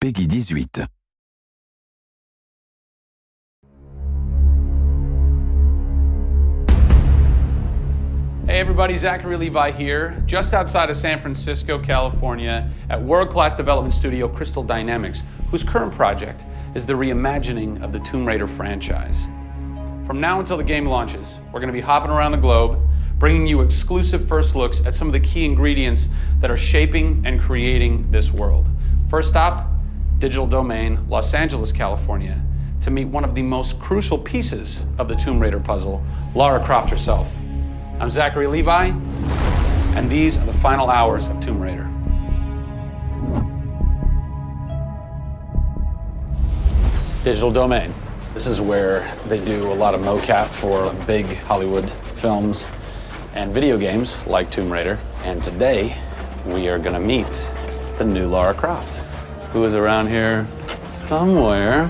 Peggy 18. Hey everybody, Zachary Levi here, just outside of San Francisco, California, at world-class development studio Crystal Dynamics, whose current project is the reimagining of the Tomb Raider franchise. From now until the game launches, we're going to be hopping around the globe, bringing you exclusive first looks at some of the key ingredients that are shaping and creating this world. First stop, Digital Domain, Los Angeles, California, to meet one of the most crucial pieces of the Tomb Raider puzzle, Lara Croft herself. I'm Zachary Levi, and these are the final hours of Tomb Raider. Digital Domain. This is where they do a lot of mocap for big Hollywood films and video games like Tomb Raider. And today, we are gonna meet the new Lara Croft, who is around here somewhere.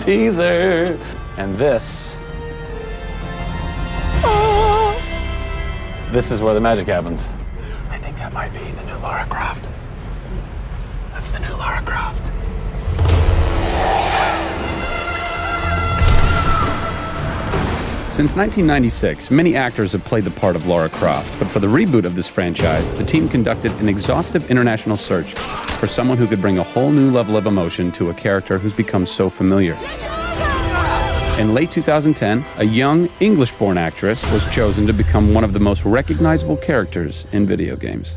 Teaser! And this is where the magic happens. I think that might be the new Lara Croft. That's the new Lara Croft. Since 1996, many actors have played the part of Lara Croft, but for the reboot of this franchise, the team conducted an exhaustive international search for someone who could bring a whole new level of emotion to a character who's become so familiar. In late 2010, a young English-born actress was chosen to become one of the most recognizable characters in video games.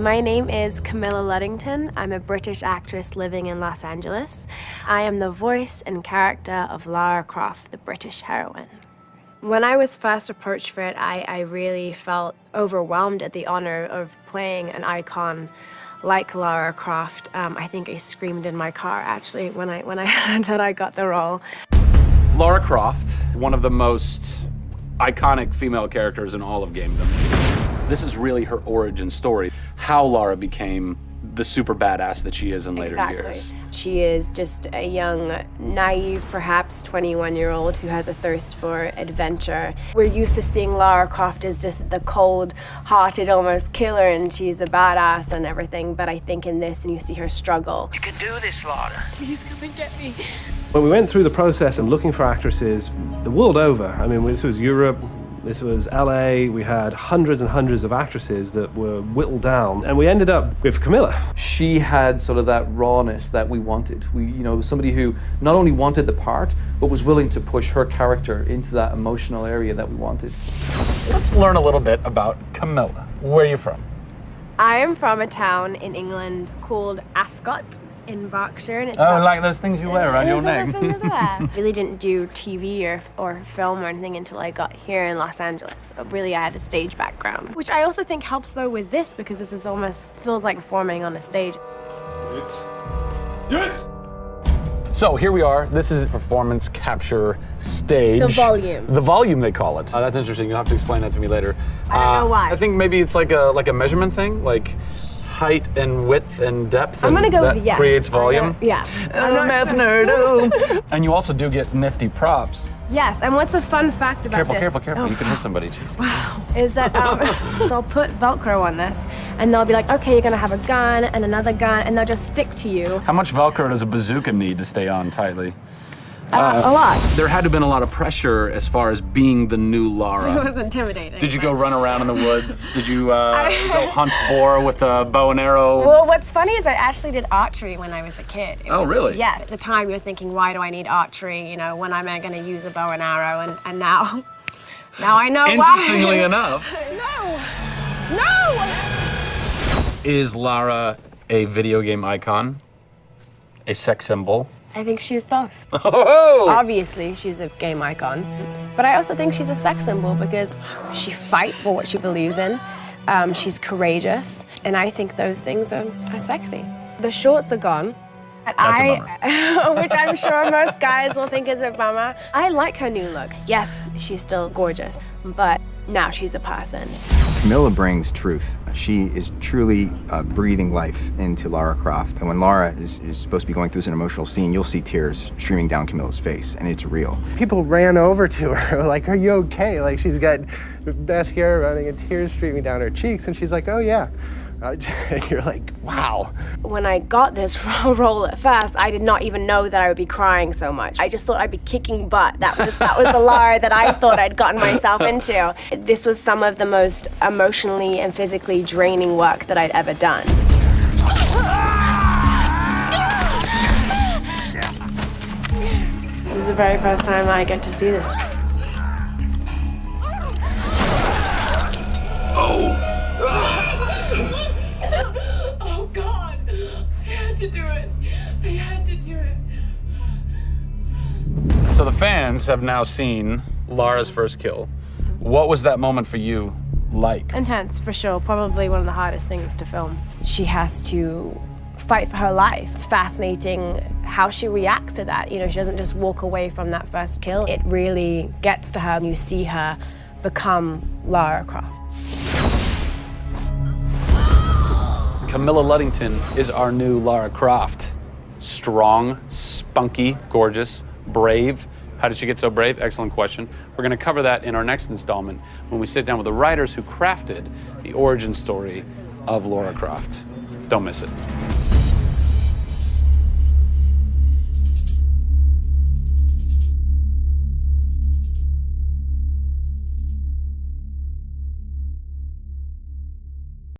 My name is Camilla Luddington. I'm a British actress living in Los Angeles. I am the voice and character of Lara Croft, the British heroine. When I was first approached for it, I really felt overwhelmed at the honor of playing an icon like Lara Croft. I think I screamed in my car, actually, when I heard that I got the role. Lara Croft, one of the most iconic female characters in all of gamedom. This is really her origin story, how Lara became the super badass that she is in later years. She is just a young, naive, perhaps 21-year-old who has a thirst for adventure. We're used to seeing Lara Croft as just the cold-hearted, almost killer, and she's a badass and everything, but I think in this, and you see her struggle. You can do this, Lara. Please come and get me. When we went through the process and looking for actresses the world over, I mean, this was Europe, this was LA, we had hundreds and hundreds of actresses that were whittled down, and we ended up with Camilla. She had sort of that rawness that we wanted. Somebody who not only wanted the part, but was willing to push her character into that emotional area that we wanted. Let's learn a little bit about Camilla. Where are you from? I am from a town in England called Ascot in Berkshire. And it's like those things you wear around your neck. Really didn't do TV or film or anything until I got here in Los Angeles. Really, I had a stage background, which I also think helps though with this, because this is almost feels like performing on a stage. Yes! So here we are. This is performance capture stage. The volume. The volume, they call it. That's interesting. You'll have to explain that to me later. I don't know why. I think maybe it's like a measurement thing, like height and width and depth. I'm gonna go with yes. Creates volume. Yeah. Math nerd. And you also do get nifty props. Yes, and what's a fun fact about this? Careful. Oh, you can hit somebody. Jeez. Wow. Is that they'll put Velcro on this, and they'll be like, okay, you're gonna have a gun and another gun, and they'll just stick to you. How much Velcro does a bazooka need to stay on tightly? A lot. There had to have been a lot of pressure as far as being the new Lara. It was intimidating. Did you go run around in the woods? Did you go hunt boar with a bow and arrow? Well, what's funny is I actually did archery when I was a kid. Really? Yeah, at the time you're thinking, why do I need archery? You know, when am I gonna use a bow and arrow? And now I know why. Interestingly enough. No! Is Lara a video game icon? A sex symbol? I think she's both. Oh! Obviously, she's a game icon, but I also think she's a sex symbol because she fights for what she believes in. She's courageous, and I think those things are sexy. The shorts are gone. That's a bummer. Which I'm sure most guys will think is a bummer. I like her new look. Yes, she's still gorgeous, but now she's a person. Camilla brings truth. She is truly breathing life into Lara Croft. And when Lara is supposed to be going through an emotional scene, you'll see tears streaming down Camilla's face, and it's real. People ran over to her, like, are you okay? Like, she's got mascara running and tears streaming down her cheeks, and she's like, oh yeah, And you're like, wow. When I got this role at first, I did not even know that I would be crying so much. I just thought I'd be kicking butt. That was the Lara that I thought I'd gotten myself into. This was some of the most emotionally and physically draining work that I'd ever done. This is the very first time I get to see this. Oh God, they had to do it. They had to do it. So the fans have now seen Lara's first kill. What was that moment for you like? Intense, for sure. Probably one of the hardest things to film. She has to fight for her life. It's fascinating how she reacts to that. You know, she doesn't just walk away from that first kill. It really gets to her and you see her become Lara Croft. Camilla Luddington is our new Lara Croft. Strong, spunky, gorgeous, brave. How did she get so brave? Excellent question. We're going to cover that in our next installment when we sit down with the writers who crafted the origin story of Lara Croft. Don't miss it.